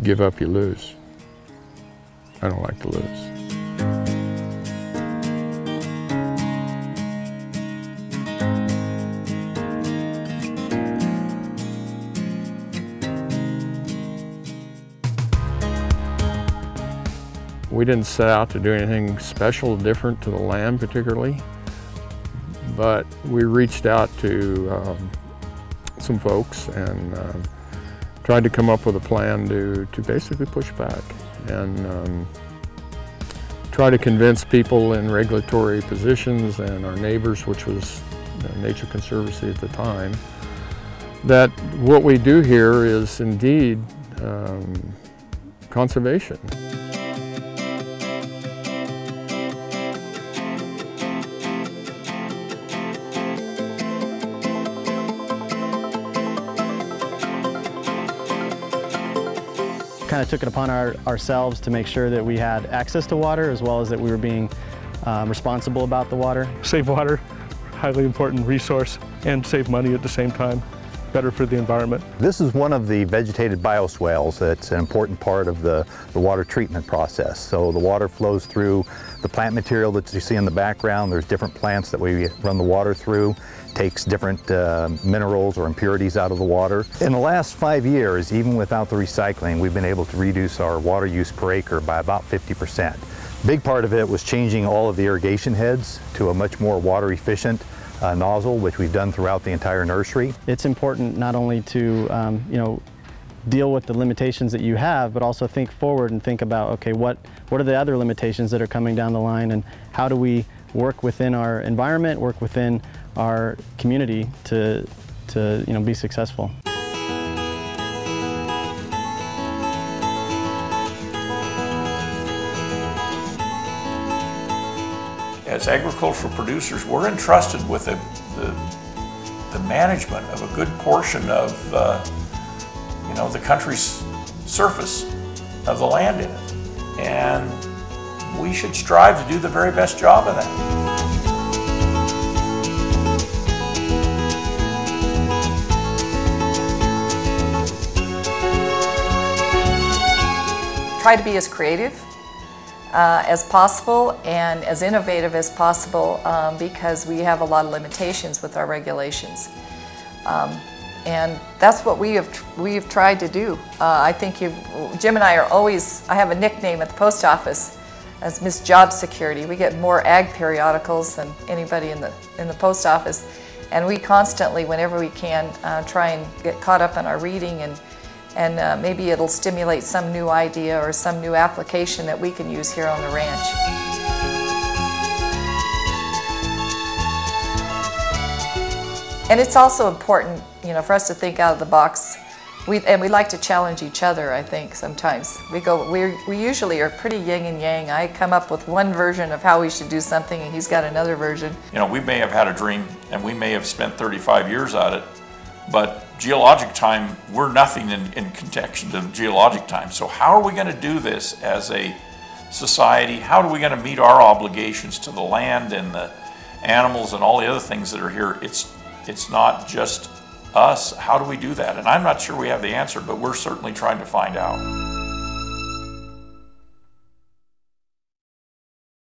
give up, you lose. I don't like to lose. We didn't set out to do anything special, different to the land particularly, but we reached out to some folks and tried to come up with a plan to basically push back and try to convince people in regulatory positions and our neighbors, which was Nature Conservancy at the time, that what we do here is indeed conservation. Kind of took it upon ourselves to make sure that we had access to water as well as that we were being responsible about the water. Save water, highly important resource, and save money at the same time. Better for the environment. This is one of the vegetated bioswales that's an important part of the water treatment process. So the water flows through the plant material that you see in the background. There's different plants that we run the water through. Takes different minerals or impurities out of the water. In the last 5 years, even without the recycling, we've been able to reduce our water use per acre by about 50%. Big part of it was changing all of the irrigation heads to a much more water efficient nozzle, which we've done throughout the entire nursery. It's important not only to deal with the limitations that you have, but also think forward and think about, okay, what are the other limitations that are coming down the line, and how do we work within our environment, work within our community to be successful. As agricultural producers, we're entrusted with the management of a good portion of the country's surface of the land in it, and we should strive to do the very best job of that. Try to be as creative as possible and as innovative as possible because we have a lot of limitations with our regulations. And that's what we have tried to do. I think Jim and I are always, I have a nickname at the post office as Miss Job Security. We get more ag periodicals than anybody in the post office, and we constantly, whenever we can, try and get caught up in our reading, and maybe it'll stimulate some new idea or some new application that we can use here on the ranch. And it's also important, for us to think out of the box. We like to challenge each other, I think, sometimes. We usually are pretty yin and yang. I come up with one version of how we should do something, and he's got another version. We may have had a dream, and we may have spent 35 years at it, but geologic time, we're nothing in context to geologic time. So how are we going to do this as a society? How are we going to meet our obligations to the land and the animals and all the other things that are here? It's not just us. How do we do that? And I'm not sure we have the answer, but we're certainly trying to find out.